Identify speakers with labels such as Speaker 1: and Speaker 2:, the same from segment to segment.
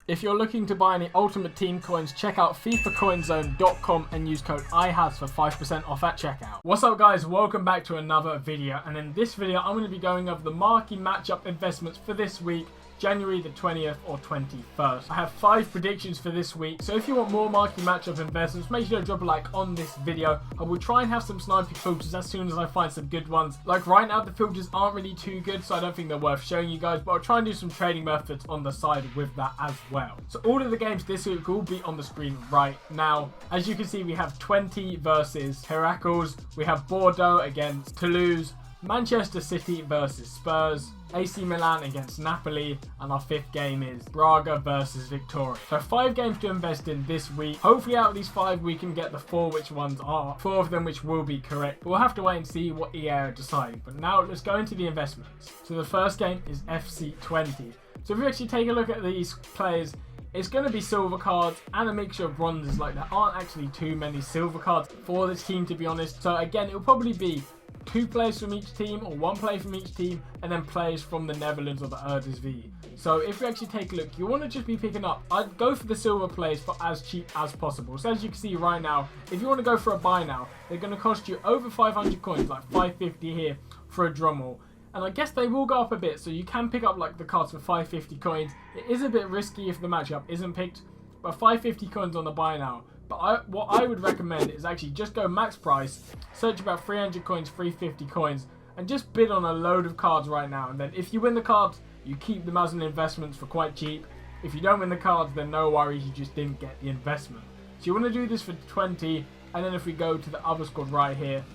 Speaker 1: If you're looking to buy any Ultimate Team coins, check out FIFACoinZone.com and use code IHAS for 5% off at checkout. What's up guys, welcome back to another video, and in this video I'm going to be going over the Marquee Matchup Investments for this week, January the 20th or 21st. I have 5 predictions for this week, so if you want more Marquee Matchup Investments, make sure to drop a like on this video. I will try and have some sniping filters as soon as I find some good ones. Like right now the filters aren't really too good, so I don't think they're worth showing you guys, but I'll try and do some trading methods on the side with that as well. So all of the games this week will be on the screen right now. As you can see, we have 20 versus Heracles, we have Bordeaux against Toulouse, Manchester City versus Spurs, AC Milan against Napoli, and our 5th game is Braga versus Vitória. So 5 games to invest in this week. Hopefully out of these 5 we can get the 4 which ones are, 4 of them which will be correct. But we'll have to wait and see what EA are deciding. But now let's go into the investments. So the first game is FC20. So if you actually take a look at these players, it's going to be silver cards and a mixture of bronzes. Like there aren't actually too many silver cards for this team, to be honest. So again, it'll probably be 2 players from each team or 1 player from each team, and then players from the Netherlands or the Eredivisie. So if you actually take a look, you want to just be picking up, I'd go for the silver players for as cheap as possible. So as you can see right now, if you want to go for a buy now, they're going to cost you over 500 coins, like 550 here for a drum roll. And I guess they will go up a bit, so you can pick up like the cards for 550 coins. It is a bit risky if the matchup isn't picked, but 550 coins on the buy now. But what I would recommend is actually just go max price, search about 300 coins, 350 coins, and just bid on a load of cards right now. And then if you win the cards, you keep them as an investment for quite cheap. If you don't win the cards, then no worries, you just didn't get the investment. So you want to do this for 20, and then if we go to the other squad right here,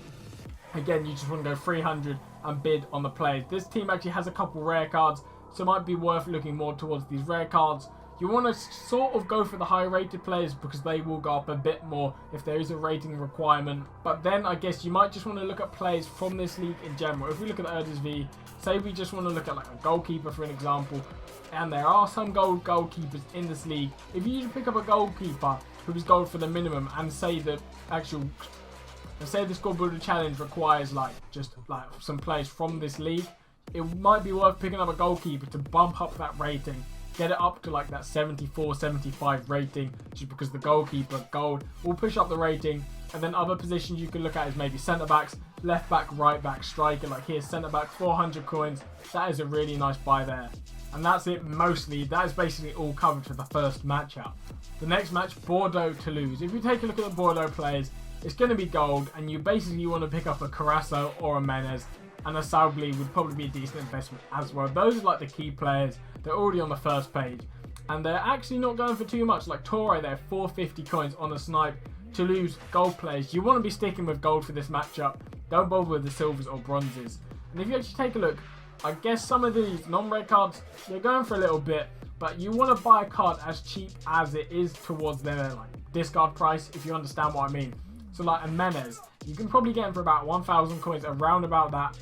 Speaker 1: again, you just want to go 300 and bid on the players. This team actually has a couple rare cards, so it might be worth looking more towards these rare cards. You want to sort of go for the high rated players because they will go up a bit more if there is a rating requirement. But then I guess you might just want to look at players from this league in general. If we look at the Eredivisie, say we just want to look at like a goalkeeper for an example, and there are some gold goalkeepers in this league. If you pick up a goalkeeper who is gold for the minimum and say the Score Builder Challenge requires like just like some players from this league, it might be worth picking up a goalkeeper to bump up that rating. Get it up to like that 74, 75 rating, just because the goalkeeper gold will push up the rating. And then other positions you can look at is maybe centre backs, left back, right back, striker. Like here's centre back, 400 coins. That is a really nice buy there. And that's it mostly. That is basically all covered for the first matchup. The next match, Bordeaux Toulouse. If you take a look at the Bordeaux players, it's going to be gold, and you basically want to pick up a Carasso or a Menez. And a Zwolle would probably be a decent investment as well. Those are like the key players. They're already on the first page. And they're actually not going for too much. Like Torre there, 450 coins on a snipe. Toulouse, gold players. You want to be sticking with gold for this matchup. Don't bother with the silvers or bronzes. And if you actually take a look, I guess some of these non-red cards, they're going for a little bit. But you want to buy a card as cheap as it is towards their like discard price, if you understand what I mean. So like a Menez, you can probably get him for about 1,000 coins, around about that.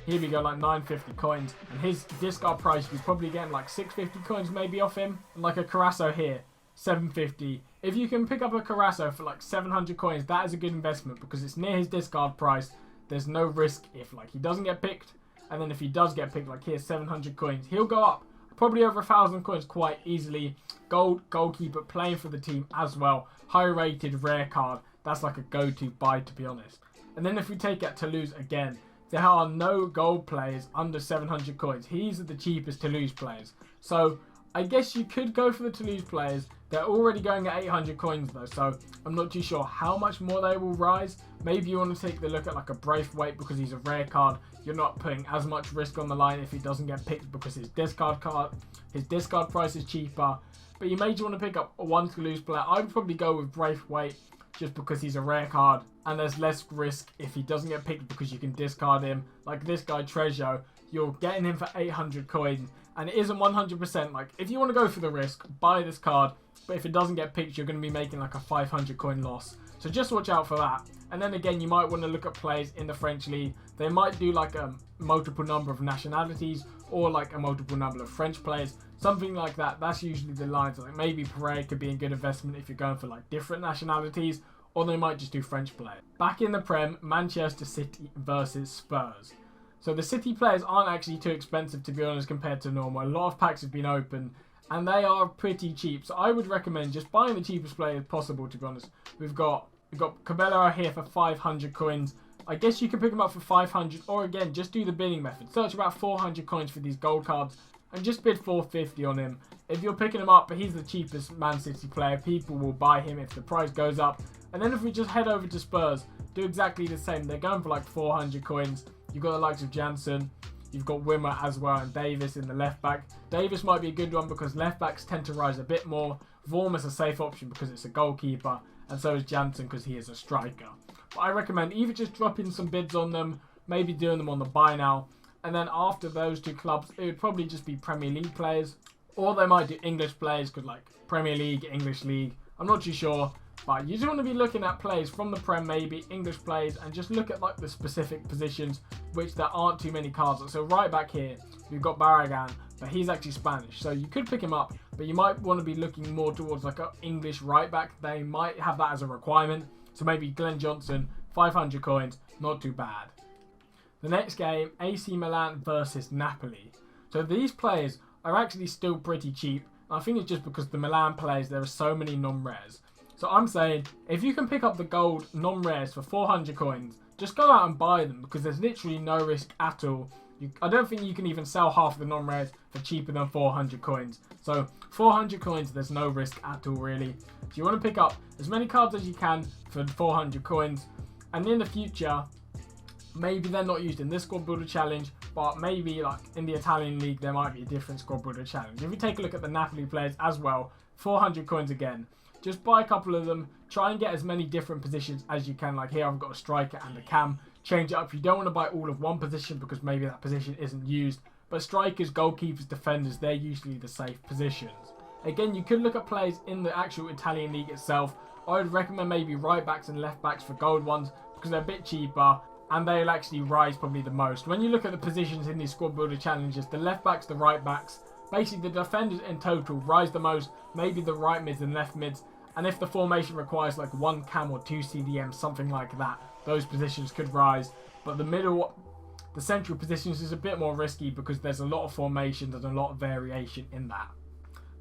Speaker 1: Here we go, like 950 coins. And his discard price, you're probably getting like 650 coins maybe off him. And like a Carasso here, 750. If you can pick up a Carasso for like 700 coins, that is a good investment because it's near his discard price. There's no risk if like he doesn't get picked. And then if he does get picked, like here's 700 coins, he'll go up probably over 1,000 coins quite easily. Gold goalkeeper playing for the team as well. High rated rare card. That's like a go-to buy, to be honest. And then if we take at Toulouse again, there are no gold players under 700 coins. These are the cheapest Toulouse players. So I guess you could go for the Toulouse players. They're already going at 800 coins though, so I'm not too sure how much more they will rise. Maybe you want to take the look at like a Braithwaite because he's a rare card. You're not putting as much risk on the line if he doesn't get picked because his discard price is cheaper. But you may just want to pick up one Toulouse player. I would probably go with Braithwaite, just because he's a rare card and there's less risk if he doesn't get picked because you can discard him. Like this guy Treasure, you're getting him for 800 coins and it isn't 100%. Like if you want to go for the risk, buy this card, but if it doesn't get picked, you're going to be making like a 500 coin loss. So just watch out for that. And then again, you might want to look at players in the French league. They might do like a multiple number of nationalities or like a multiple number of French players. Something like that. That's usually the lines. Like maybe Paris could be a good investment if you're going for like different nationalities, or they might just do French players. Back in the Prem, Manchester City versus Spurs. So the City players aren't actually too expensive, to be honest, compared to normal. A lot of packs have been open and they are pretty cheap. So I would recommend just buying the cheapest players possible, to be honest. We've got Cabello here for 500 coins. I guess you can pick them up for 500, or again, just do the bidding method. Search about 400 coins for these gold cards and just bid 450 on him. If you're picking him up, but he's the cheapest Man City player, people will buy him if the price goes up. And then if we just head over to Spurs, do exactly the same. They're going for like 400 coins. You've got the likes of Jansen. You've got Wimmer as well, and Davis in the left back. Davis might be a good one because left backs tend to rise a bit more. Vorm is a safe option because it's a goalkeeper, and so is Jansen because he is a striker. But I recommend either just dropping some bids on them, maybe doing them on the buy now, and then after those two clubs, it would probably just be Premier League players, or they might do English players because like Premier League, English League. I'm not too sure. But you just want to be looking at players from the Prem, maybe English players, and just look at like the specific positions which there aren't too many cards. So right back here, we've got Braga, but he's actually Spanish. So you could pick him up, but you might want to be looking more towards like an English right back. They might have that as a requirement. So maybe Glenn Johnson, 500 coins, not too bad. The next game, AC Milan versus Napoli. So these players are actually still pretty cheap. I think it's just because the Milan players, there are so many non-rares. So I'm saying, if you can pick up the gold non-rares for 400 coins, just go out and buy them because there's literally no risk at all. I don't think you can even sell half of the non-rares for cheaper than 400 coins. So 400 coins, there's no risk at all really. So you want to pick up as many cards as you can for 400 coins. And in the future, maybe they're not used in this squad builder challenge, but maybe like in the Italian league, there might be a different squad builder challenge. If you take a look at the Napoli players as well, 400 coins again. Just buy a couple of them. Try and get as many different positions as you can. Like here, I've got a striker and a cam. Change it up. You don't want to buy all of one position because maybe that position isn't used. But strikers, goalkeepers, defenders, they're usually the safe positions. Again, you could look at players in the actual Italian league itself. I would recommend maybe right backs and left backs for gold ones because they're a bit cheaper and they'll actually rise probably the most. When you look at the positions in these squad builder challenges, the left backs, the right backs, basically the defenders in total rise the most, maybe the right mids and left mids. And if the formation requires like 1 cam or 2 CDM, something like that, those positions could rise. But the central positions is a bit more risky because there's a lot of formations and a lot of variation in that.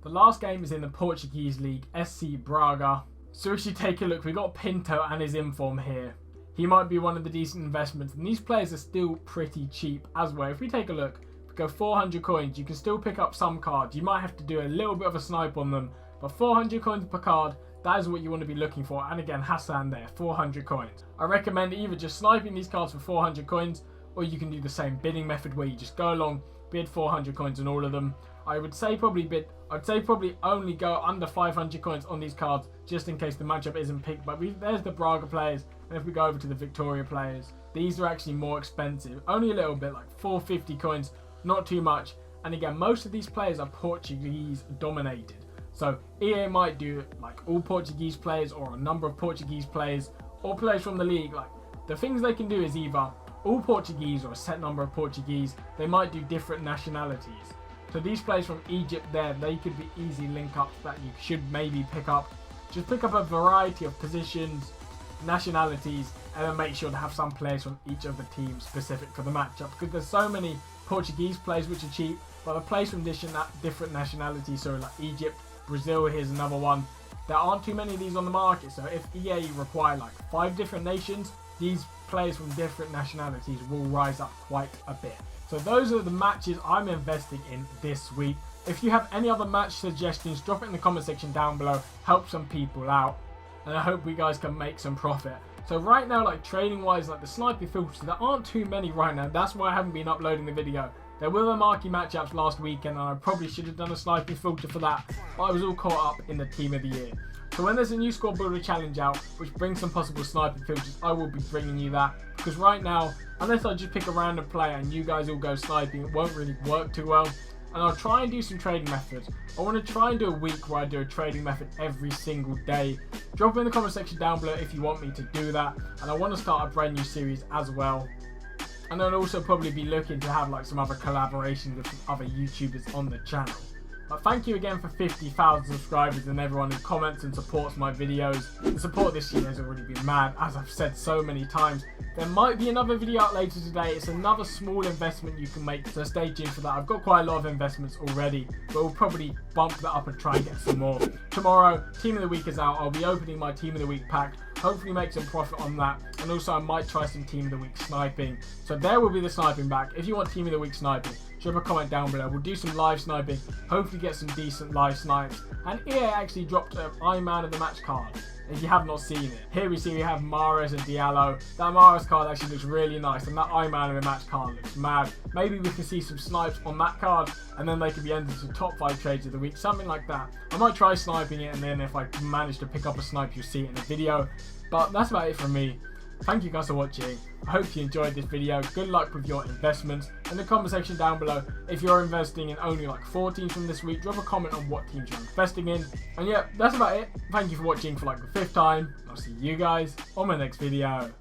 Speaker 1: The last game is in the Portuguese league, SC Braga. So if you take a look, we've got Pinto and his inform here. He might be one of the decent investments, and these players are still pretty cheap as well. If we take a look, if we go 400 coins, you can still pick up some cards. You might have to do a little bit of a snipe on them, but 400 coins per card, that is what you want to be looking for. And again, Hassan there, 400 coins. I recommend either just sniping these cards for 400 coins, or you can do the same bidding method where you just go along, bid 400 coins on all of them. I'd say probably only go under 500 coins on these cards, just in case the matchup isn't picked. But there's the Braga players, and if we go over to the Vitória players, these are actually more expensive. Only a little bit, like 450 coins, not too much. And again, most of these players are Portuguese dominated. So EA might do like all Portuguese players or a number of Portuguese players or players from the league. Like the things they can do is either all Portuguese or a set number of Portuguese. They might do different nationalities. So these players from Egypt there, they could be easy link ups that you should maybe pick up. Just pick up a variety of positions, nationalities, and then make sure to have some players from each of the teams specific for the matchup, because there's so many Portuguese players which are cheap, but the players from different nationalities, so like Egypt, Brazil, here's another one. There aren't too many of these on the market, so if EA require like 5 different nations, these players from different nationalities will rise up quite a bit. So those are the matches I'm investing in this week. If you have any other match suggestions, drop it in the comment section down below. Help some people out, and I hope we guys can make some profit. So right now, like trading wise, like the sniping filters, there aren't too many right now. That's why I haven't been uploading the video. There were the Marquee Matchups last weekend, and I probably should have done a sniping filter for that, but I was all caught up in the Team of the Year. So when there's a new squad builder challenge out, which brings some possible sniping filters, I will be bringing you that. Because right now, unless I just pick a random player and you guys all go sniping, it won't really work too well. And I'll try and do some trading methods. I want to try and do a week where I do a trading method every single day. Drop it in the comment section down below if you want me to do that. And I want to start a brand new series as well. And I'll also probably be looking to have like some other collaborations with some other YouTubers on the channel. But thank you again for 50,000 subscribers and everyone who comments and supports my videos. The support this year has already been mad, as I've said so many times. There might be another video out later today. It's another small investment you can make, so stay tuned for that. I've got quite a lot of investments already, but we'll probably bump that up and try and get some more. Tomorrow, Team of the Week is out. I'll be opening my Team of the Week pack. Hopefully make some profit on that, and also I might try some Team of the Week sniping. So there will be the sniping back. If you want Team of the Week sniping, drop a comment down below. We'll do some live sniping, hopefully get some decent live snipes. And EA actually dropped an Man of the Match card, if you have not seen it. Here we have Mahrez and Diallo. That Mahrez card actually looks really nice, and that Man of the Match card looks mad. Maybe we can see some snipes on that card, and then they could be entered to top 5 trades of the week, something like that. I might try sniping it, and then if I manage to pick up a snipe, you'll see it in the video. But that's about it from me. Thank you guys for watching. I hope you enjoyed this video. Good luck with your investments. In the comment section down below, if you're investing in only like 4 teams from this week, drop a comment on what teams you're investing in. And yeah, that's about it. Thank you for watching for like the 5th time. I'll see you guys on my next video.